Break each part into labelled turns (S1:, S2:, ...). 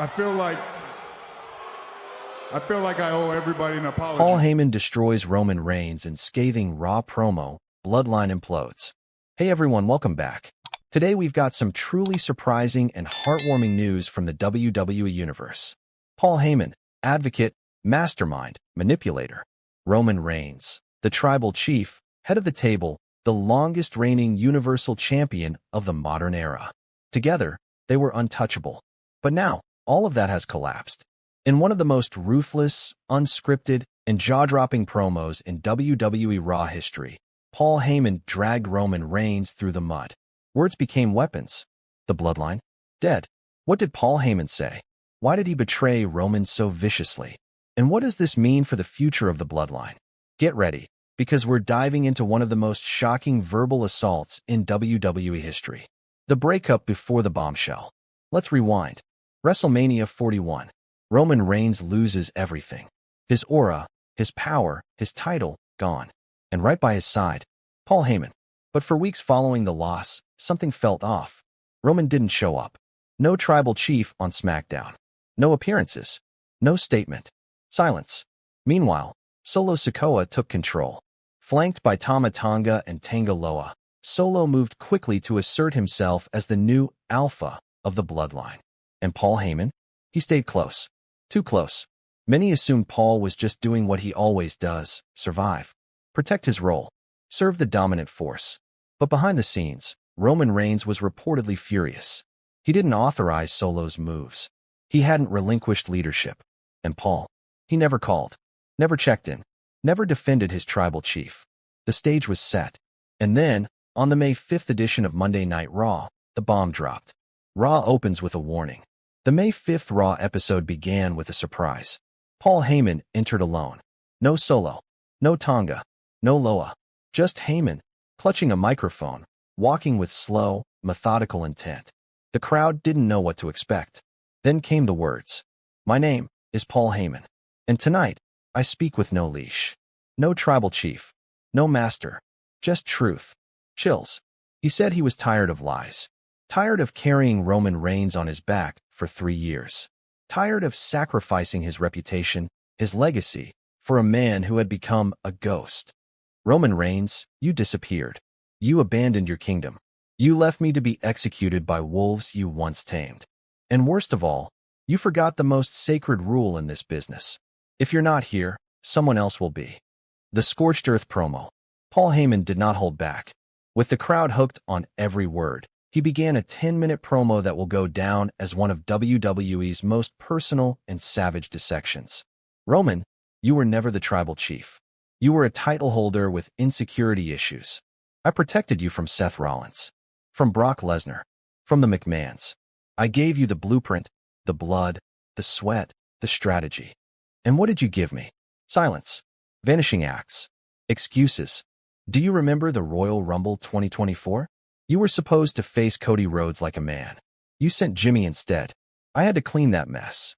S1: I feel like I owe everybody an apology.
S2: Paul Heyman destroys Roman Reigns in scathing Raw promo, Bloodline Implodes. Hey everyone, welcome back. Today we've got some truly surprising and heartwarming news from the WWE Universe. Paul Heyman, advocate, mastermind, manipulator. Roman Reigns, the tribal chief, head of the table, the longest reigning Universal Champion of the modern era. Together, they were untouchable. But now, all of that has collapsed. In one of the most ruthless, unscripted, and jaw-dropping promos in WWE Raw history, Paul Heyman dragged Roman Reigns through the mud. Words became weapons. The bloodline? Dead. What did Paul Heyman say? Why did he betray Roman so viciously? And what does this mean for the future of the bloodline? Get ready, because we're diving into one of the most shocking verbal assaults in WWE history. The breakup before the bombshell. Let's rewind. WrestleMania 41. Roman Reigns loses everything. His aura, his power, his title, gone. And right by his side, Paul Heyman. But for weeks following the loss, something felt off. Roman didn't show up. No tribal chief on SmackDown. No appearances. No statement. Silence. Meanwhile, Solo Sikoa took control. Flanked by Tama Tonga and Tanga Loa, Solo moved quickly to assert himself as the new alpha of the bloodline. And Paul Heyman? He stayed close. Too close. Many assumed Paul was just doing what he always does, survive. Protect his role. Serve the dominant force. But behind the scenes, Roman Reigns was reportedly furious. He didn't authorize Solo's moves. He hadn't relinquished leadership. And Paul? He never called. Never checked in. Never defended his tribal chief. The stage was set. And then, on the May 5th edition of Monday Night Raw, the bomb dropped. Raw opens with a warning. The May 5th Raw episode began with a surprise. Paul Heyman entered alone. No Solo. No Tonga. No Loa. Just Heyman, clutching a microphone, walking with slow, methodical intent. The crowd didn't know what to expect. Then came the words. My name is Paul Heyman. And tonight, I speak with no leash. No tribal chief. No master. Just truth. Chills. He said he was tired of lies. Tired of carrying Roman Reigns on his back for 3 years. Tired of sacrificing his reputation, his legacy, for a man who had become a ghost. Roman Reigns, you disappeared. You abandoned your kingdom. You left me to be executed by wolves you once tamed. And worst of all, you forgot the most sacred rule in this business. If you're not here, someone else will be. The Scorched Earth promo. Paul Heyman did not hold back. With the crowd hooked on every word, he began a 10-minute promo that will go down as one of WWE's most personal and savage dissections. Roman, you were never the tribal chief. You were a title holder with insecurity issues. I protected you from Seth Rollins, from Brock Lesnar, from the McMahons. I gave you the blueprint, the blood, the sweat, the strategy. And what did you give me? Silence. Vanishing acts. Excuses. Do you remember the Royal Rumble 2024? You were supposed to face Cody Rhodes like a man. You sent Jimmy instead. I had to clean that mess.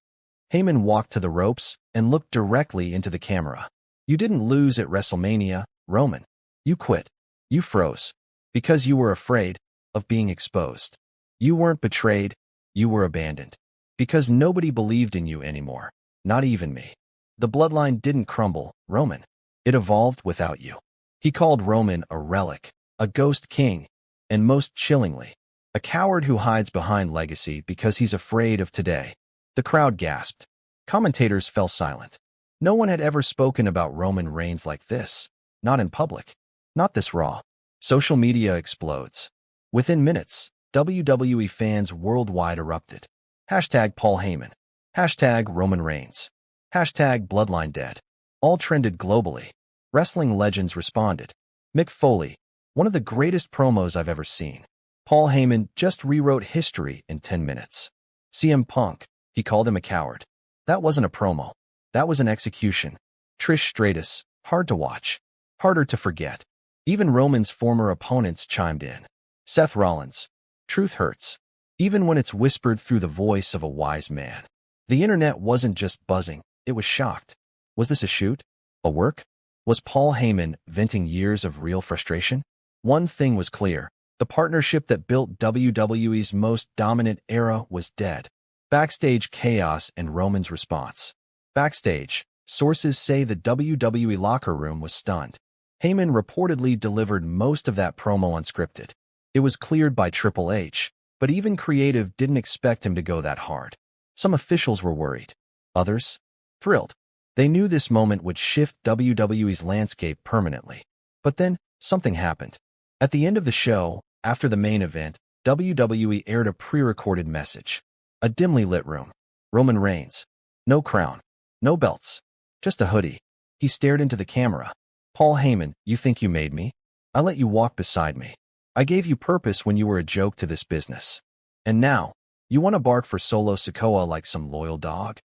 S2: Heyman walked to the ropes and looked directly into the camera. You didn't lose at WrestleMania, Roman. You quit. You froze. Because you were afraid of being exposed. You weren't betrayed. You were abandoned. Because nobody believed in you anymore. Not even me. The bloodline didn't crumble, Roman. It evolved without you. He called Roman a relic, a ghost king, and most chillingly, a coward who hides behind legacy because he's afraid of today. The crowd gasped. Commentators fell silent. No one had ever spoken about Roman Reigns like this. Not in public. Not this Raw. Social media explodes. Within minutes, WWE fans worldwide erupted. Hashtag Paul Heyman. Hashtag Roman Reigns. Hashtag Bloodline Dead. All trended globally. Wrestling legends responded. Mick Foley, one of the greatest promos I've ever seen. Paul Heyman just rewrote history in 10 minutes. CM Punk, he called him a coward. That wasn't a promo. That was an execution. Trish Stratus, hard to watch. Harder to forget. Even Roman's former opponents chimed in. Seth Rollins, truth hurts. Even when it's whispered through the voice of a wise man. The internet wasn't just buzzing, it was shocked. Was this a shoot? A work? Was Paul Heyman venting years of real frustration? One thing was clear. The partnership that built WWE's most dominant era was dead. Backstage chaos and Roman's response. Backstage, sources say the WWE locker room was stunned. Heyman reportedly delivered most of that promo unscripted. It was cleared by Triple H, but even creative didn't expect him to go that hard. Some officials were worried. Others? Thrilled. They knew this moment would shift WWE's landscape permanently. But then, something happened. At the end of the show, after the main event, WWE aired a pre-recorded message. A dimly lit room. Roman Reigns. No crown. No belts. Just a hoodie. He stared into the camera. Paul Heyman, you think you made me? I let you walk beside me. I gave you purpose when you were a joke to this business. And now, you want to bark for Solo Sikoa like some loyal dog?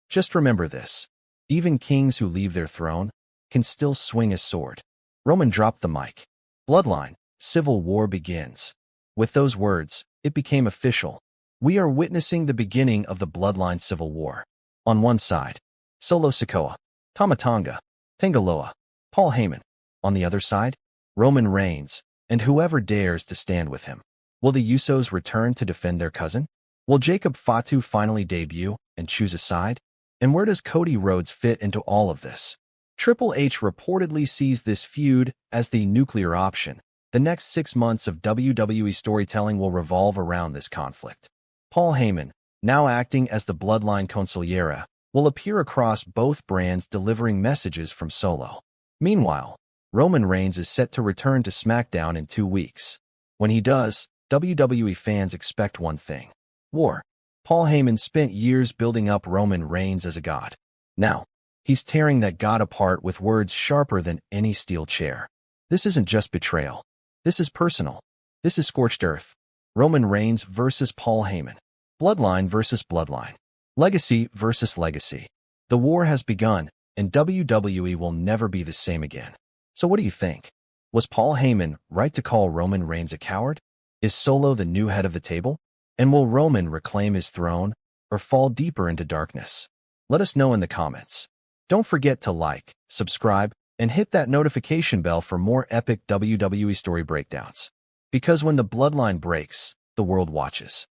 S2: Just remember this. Even kings who leave their throne can still swing a sword. Roman dropped the mic. Bloodline, civil war begins. With those words, it became official. We are witnessing the beginning of the Bloodline Civil War. On one side, Solo Sikoa, Tama Tonga, Tangaloa, Paul Heyman. On the other side, Roman Reigns, and whoever dares to stand with him. Will the Usos return to defend their cousin? Will Jacob Fatu finally debut and choose a side? And where does Cody Rhodes fit into all of this? Triple H reportedly sees this feud as the nuclear option. The next 6 months of WWE storytelling will revolve around this conflict. Paul Heyman, now acting as the Bloodline Consigliere, will appear across both brands delivering messages from Solo. Meanwhile, Roman Reigns is set to return to SmackDown in 2 weeks. When he does, WWE fans expect one thing: war. Paul Heyman spent years building up Roman Reigns as a god. Now, he's tearing that god apart with words sharper than any steel chair. This isn't just betrayal. This is personal. This is scorched earth. Roman Reigns versus Paul Heyman. Bloodline versus bloodline. Legacy versus legacy. The war has begun, and WWE will never be the same again. So what do you think? Was Paul Heyman right to call Roman Reigns a coward? Is Solo the new head of the table? And will Roman reclaim his throne or fall deeper into darkness? Let us know in the comments. Don't forget to like, subscribe, and hit that notification bell for more epic WWE story breakdowns. Because when the bloodline breaks, the world watches.